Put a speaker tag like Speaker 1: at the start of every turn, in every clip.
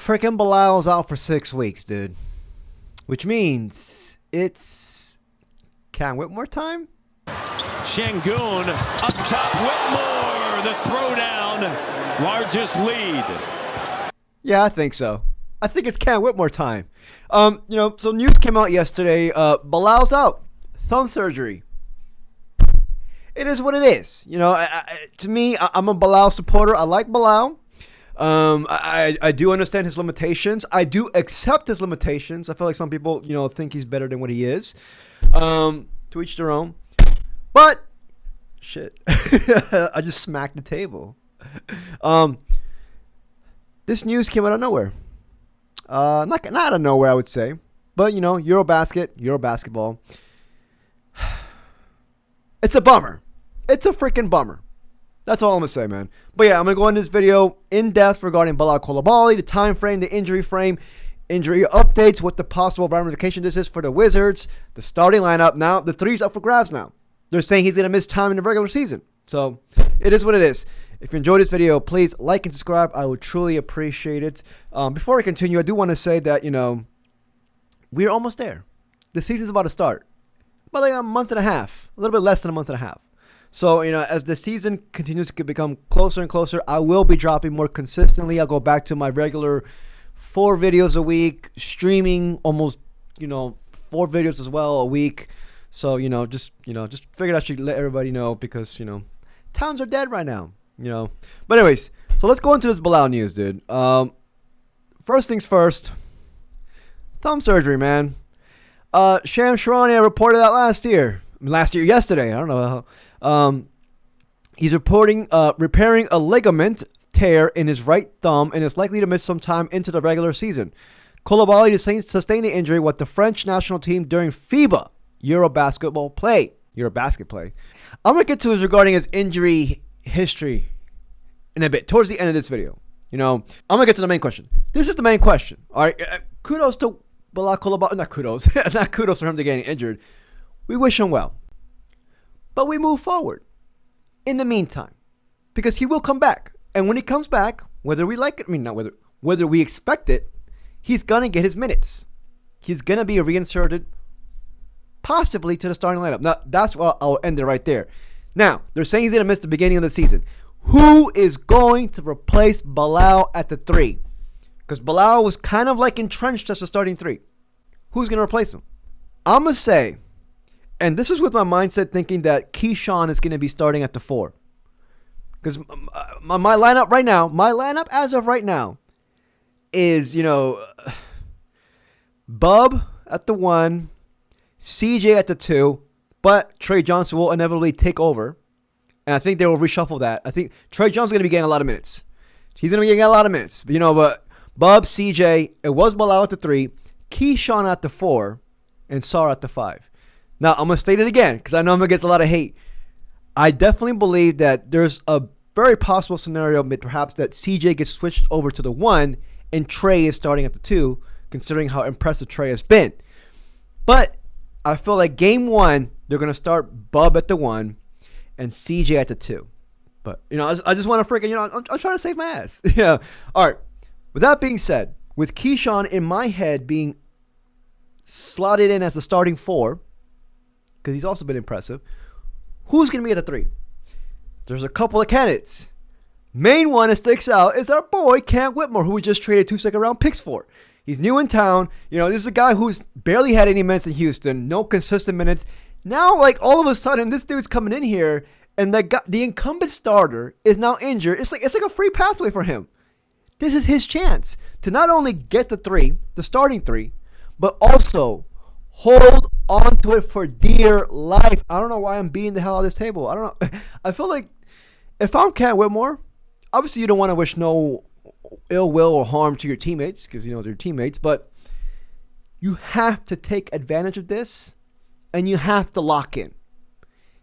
Speaker 1: Freaking Bilal's out for 6 weeks, dude. Which means it's Cam Whitmore time?
Speaker 2: Şengün up top, Whitmore, the throwdown, largest lead.
Speaker 1: Yeah, I think so. I think it's Cam Whitmore time. So news came out yesterday. Bilal's out. Thumb surgery. It is what it is. To me, I'm a Bilal supporter. I like Bilal. I do understand his limitations. I do accept his limitations. I feel like some people, think he's better than what he is. To each their own. But, shit. I just smacked the table. This news came out of nowhere. Not out of nowhere, I would say. But, Euro basketball. It's a bummer. It's a freaking bummer. That's all I'm going to say, man. But yeah, I'm going to go into this video in depth regarding Bilal Coulibaly, the time frame, the injury frame, injury updates, what the possible ramification this is for the Wizards, the starting lineup. Now, the three's up for grabs now. They're saying he's going to miss time in the regular season. So, it is what it is. If you enjoyed this video, please like and subscribe. I would truly appreciate it. Before I continue, I do want to say that, we're almost there. The season's about to start. About like a month and a half. A little bit less than a month and a half. So, as the season continues to become closer and closer, I will be dropping more consistently. I'll go back to my regular 4 videos a week, streaming almost, 4 videos as well a week. So, just figured I should let everybody know because, towns are dead right now, But anyways, so let's go into this Bilal news, dude. First things first, thumb surgery, man. Shams Charania reported that yesterday. I don't know. He's reporting repairing a ligament tear in his right thumb and is likely to miss some time into the regular season. Coulibaly sustained the injury with the French national team during FIBA Eurobasket play. I'm going to get to his regarding his injury history in a bit, towards the end of this video. I'm going to get to the main question. This is the main question. All right. Kudos to Bilal Coulibaly. Not kudos. Not kudos for him to getting injured. We wish him well. But we move forward in the meantime because he will come back. And when he comes back, whether we like it, whether we expect it, he's going to get his minutes. He's going to be reinserted possibly to the starting lineup. Now, that's where I'll end it right there. Now, they're saying he's going to miss the beginning of the season. Who is going to replace Bilal at the 3? Because Bilal was kind of like entrenched as the starting 3. Who's going to replace him? I'm going to say, and this is with my mindset thinking that Keyshawn is going to be starting at the 4. Because my lineup as of right now is, Bub at the 1, CJ at the 2, but Trey Johnson will inevitably take over. And I think they will reshuffle that. I think Trey Johnson's going to be getting a lot of minutes. He's going to be getting a lot of minutes. But Bub, CJ, it was Bilal at the 3, Keyshawn at the 4, and Sar at the 5. Now, I'm going to state it again because I know I'm going to get a lot of hate. I definitely believe that there's a very possible scenario perhaps that CJ gets switched over to the 1 and Trey is starting at the 2, considering how impressive Trey has been. But I feel like game 1, they're going to start Bub at the 1 and CJ at the 2. But, I just want to freaking, I'm trying to save my ass. Yeah. All right. With that being said, with Keyshawn in my head being slotted in as the starting 4, because he's also been impressive, who's going to be at the 3? There's a couple of candidates. Main one that sticks out is our boy Cam Whitmore, who we just traded 2 second-round picks for. He's new in town. This is a guy who's barely had any minutes in Houston, no consistent minutes. Now, all of a sudden, this dude's coming in here, and the incumbent starter is now injured. It's like a free pathway for him. This is his chance to not only get the 3, the starting 3, but also hold on to it for dear life. I don't know why I'm beating the hell out of this table. I don't know. I feel like if I'm Cam Whitmore, obviously you don't want to wish no ill will or harm to your teammates because, they're teammates, but you have to take advantage of this and you have to lock in.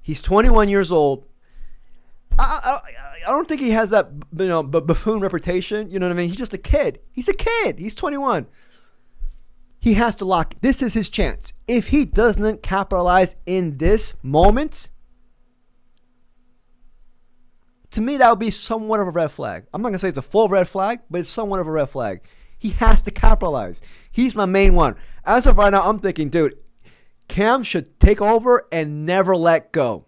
Speaker 1: He's 21 years old. I don't think he has that buffoon reputation. You know what I mean? He's just a kid. He's a kid. He's 21. He has to lock. This is his chance. If he doesn't capitalize in this moment, to me, that would be somewhat of a red flag. I'm not going to say it's a full red flag, but it's somewhat of a red flag. He has to capitalize. He's my main one. As of right now, I'm thinking, dude, Cam should take over and never let go.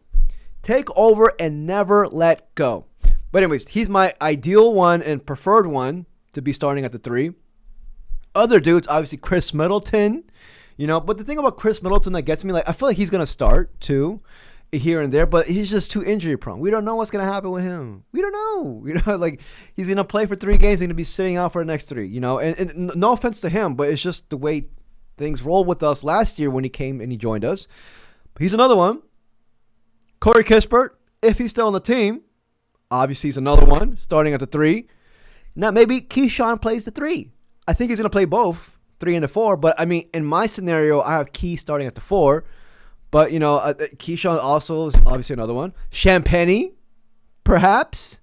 Speaker 1: Take over and never let go. But anyways, he's my ideal one and preferred one to be starting at the 3. Other dudes, obviously Chris Middleton, but the thing about Chris Middleton that gets me, like, I feel like he's going to start too here and there, but he's just too injury prone. We don't know what's going to happen with him. We don't know. Like, he's going to play for 3 games, he's going to be sitting out for the next 3, and no offense to him, but it's just the way things rolled with us last year when he came and he joined us. But he's another one. Corey Kispert, if he's still on the team, obviously he's another one starting at the 3. Now maybe Keyshawn plays the 3. I think he's going to play both, 3 and the 4. But I mean, in my scenario, I have Key starting at the 4. But Keyshawn also is obviously another one. Champagny, perhaps.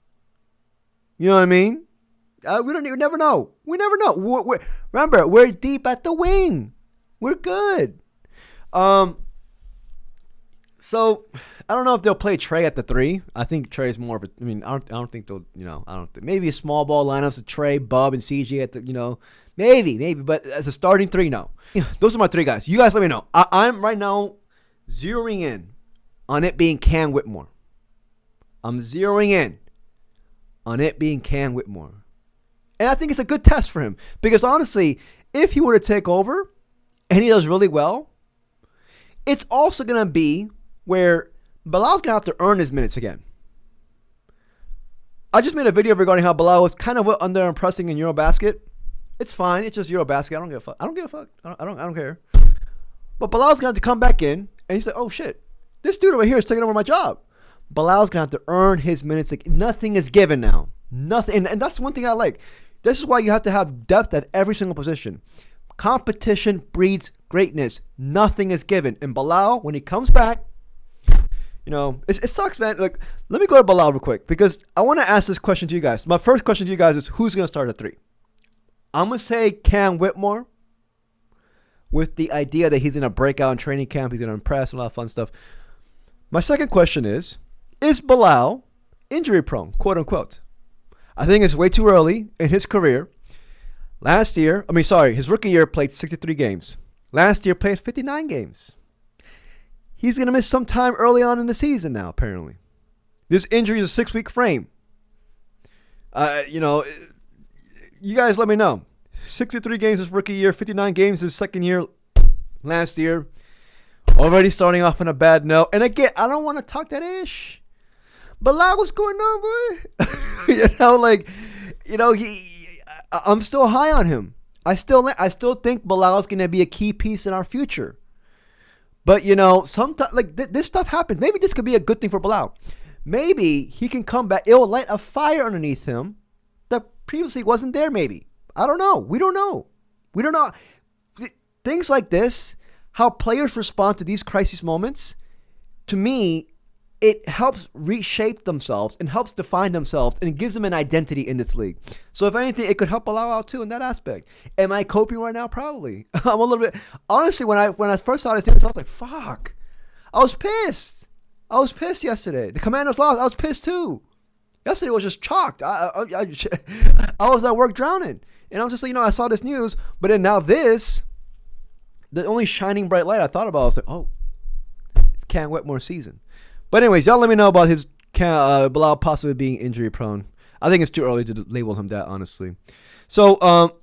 Speaker 1: You know what I mean? We never know. We never know. Remember, we're deep at the wing. We're good. So I don't know if they'll play Trey at the 3. I think Trey's more of a. I mean, I don't think they'll. I don't think maybe a small ball lineups of Trey, Bub, and CJ at the. Maybe. But as a starting 3, no. Those are my 3 guys. You guys let me know. I'm right now zeroing in on it being Cam Whitmore. I'm zeroing in on it being Cam Whitmore, and I think it's a good test for him because honestly, if he were to take over and he does really well, it's also gonna be where Bilal's going to have to earn his minutes again. I just made a video regarding how Bilal was kind of under-impressing in Eurobasket. It's fine. It's just Eurobasket. I don't give a fuck. I don't care. But Bilal's going to have to come back in, and he's like, oh, shit. This dude over here is taking over my job. Bilal's going to have to earn his minutes. Like, nothing is given now. Nothing. And that's one thing I like. This is why you have to have depth at every single position. Competition breeds greatness. Nothing is given. And Bilal, when he comes back, it sucks, man. Like, let me go to Bilal real quick because I want to ask this question to you guys. My first question to you guys is, who's going to start at 3? I'm going to say Cam Whitmore with the idea that he's going to break out in training camp. He's going to impress, a lot of fun stuff. My second question is Bilal injury prone, quote unquote? I think it's way too early in his career. His rookie year played 63 games. Last year played 59 games. He's going to miss some time early on in the season now, apparently. This injury is a 6-week frame. You guys let me know. 63 games his rookie year, 59 games his second year last year. Already starting off on a bad note. And again, I don't want to talk that ish. Bilal, what's going on, boy? I'm still high on him. I still think Bilal is going to be a key piece in our future. But, sometimes, this stuff happens. Maybe this could be a good thing for Bilal. Maybe he can come back. It will light a fire underneath him that previously wasn't there, maybe. I don't know. We don't know. Things like this, how players respond to these crisis moments, to me, it helps reshape themselves and helps define themselves and it gives them an identity in this league. So if anything, it could help Bilal out too in that aspect. Am I coping right now? Probably. I'm a little bit. Honestly, when I first saw this news, I was like, fuck. I was pissed. Yesterday. The Commanders lost. I was pissed too. Yesterday was just chalked. I was at work drowning. And I was just like, I saw this news. But then now this, the only shining bright light I thought about, I was like, oh, it's Cam Whitmore season. But anyways, y'all let me know about his Bilal possibly being injury prone. I think it's too early to label him that, honestly. So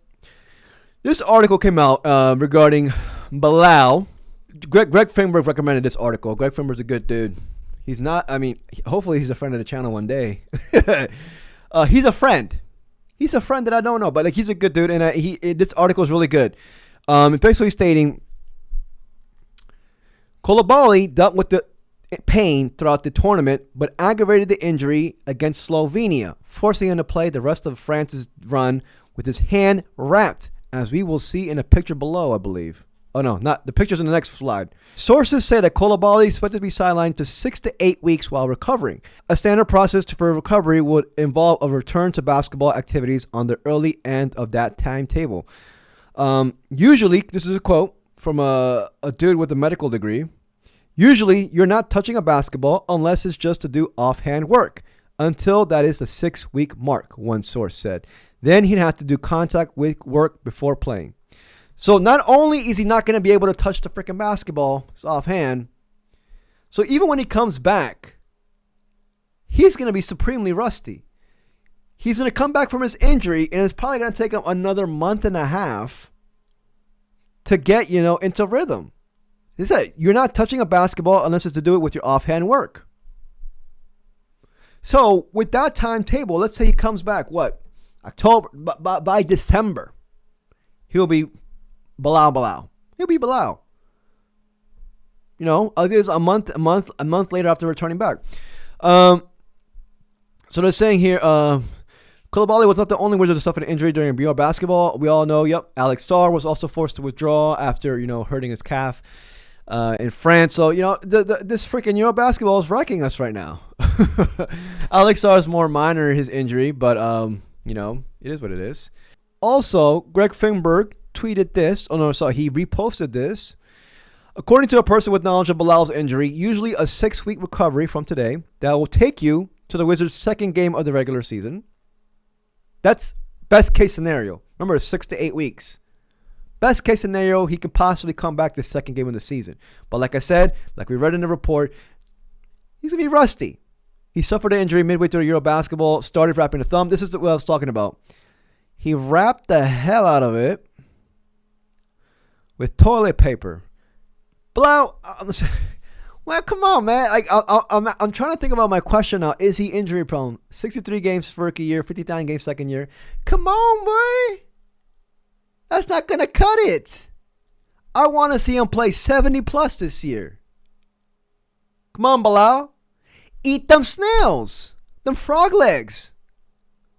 Speaker 1: this article came out regarding Bilal. Greg Feinberg recommended this article. Greg Feinberg's a good dude. He's not, hopefully he's a friend of the channel one day. He's a friend. He's a friend that I don't know, but he's a good dude. And this article is really good. It's basically stating Koulibaly dealt with the pain throughout the tournament, but aggravated the injury against Slovenia, forcing him to play the rest of France's run with his hand wrapped, as we will see in a picture below, I believe. Oh, no, not the pictures in the next slide. Sources say that Koulibaly is expected to be sidelined to 6 to 8 weeks while recovering. A standard process for recovery would involve a return to basketball activities on the early end of that timetable. Usually, this is a quote from a dude with a medical degree. Usually, you're not touching a basketball unless it's just to do offhand work, until that is the 6-week mark, one source said. Then he'd have to do contact with work before playing. So not only is he not going to be able to touch the freaking basketball, it's offhand. So even when he comes back, he's going to be supremely rusty. He's going to come back from his injury, and it's probably going to take him another month and a half to get, into rhythm. He said, you're not touching a basketball unless it's to do it with your offhand work. So with that timetable, let's say he comes back, October, by December, he'll be Bilal. He'll be Bilal. There's a month later after returning back. So they're saying here, Coulibaly was not the only Wizard to suffer an injury during BR basketball. We all know, Alex Sarr was also forced to withdraw after, hurting his calf in France. So, this freaking Euro basketball is wrecking us right now. Alex Sarr is more minor, his injury, but, it is what it is. Also, Greg Finberg tweeted this. He reposted this. According to a person with knowledge of Bilal's injury, usually a 6-week recovery from today that will take you to the Wizards' second game of the regular season. That's best case scenario. Remember, 6 to 8 weeks. Best case scenario, he could possibly come back the second game of the season. But like I said, like we read in the report, he's going to be rusty. He suffered an injury midway through the Euro basketball, started wrapping the thumb. This is what I was talking about. He wrapped the hell out of it with toilet paper. Bilal, well, come on, man. I'm trying to think about my question now. Is he injury prone? 63 games for rookie year, 59 games second year. Come on, boy. That's not going to cut it. I want to see him play 70 plus this year. Come on, Bilal. Eat them snails. Them frog legs.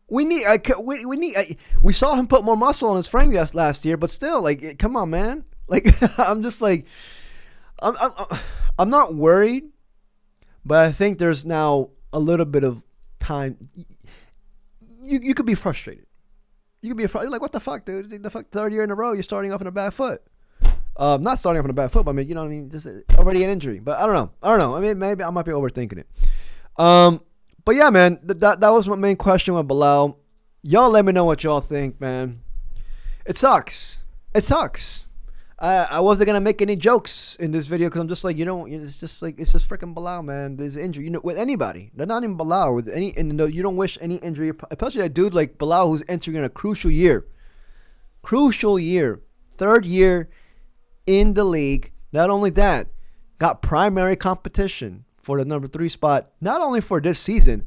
Speaker 1: We saw him put more muscle on his frame last year, but still, come on, man. I'm just I'm not worried, but I think there's now a little bit of time. You could be frustrated. You could be frustrated. What the fuck, dude? The third year in a row, you're starting off on a bad foot. Not starting off on a bad foot, but you know what I mean? Just already an injury. But I don't know. I mean, maybe I might be overthinking it. But yeah, man, that was my main question with Bilal. Y'all let me know what y'all think, man. It sucks. I wasn't gonna make any jokes in this video because I'm just it's just freaking Bilal, man. There's injury, with anybody. They're not even Bilal with any, and you don't wish any injury, especially a dude like Bilal who's entering in a crucial year, third year in the league. Not only that, got primary competition for the number 3 spot, not only for this season,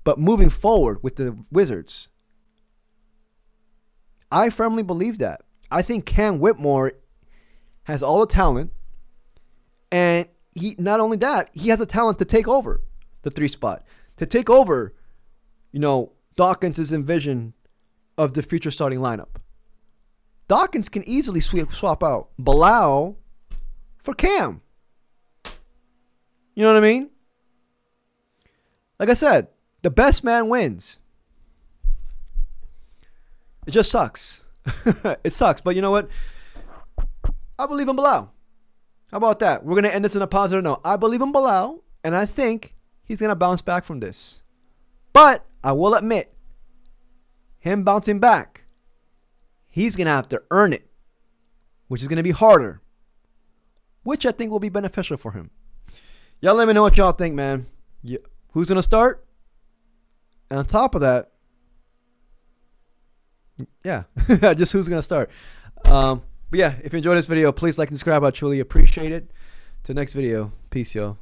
Speaker 1: but moving forward with the Wizards. I firmly believe that. I think Cam Whitmore has all the talent, and he not only that, he has the talent to take over the 3 spot, to take over, Dawkins' envision of the future starting lineup. Dawkins can easily swap out Bilal for Cam. You know what I mean? Like I said, the best man wins. It just sucks. It sucks, but you know what? I believe in Bilal. How about that? We're going to end this in a positive note. I believe in Bilal, and I think he's going to bounce back from this. But I will admit, him bouncing back, he's going to have to earn it, which is going to be harder, which I think will be beneficial for him. Y'all let me know what y'all think, man. Who's going to start? And on top of that, just who's going to start. But yeah, if you enjoyed this video, please like and subscribe. I truly appreciate it. Till next video. Peace, y'all.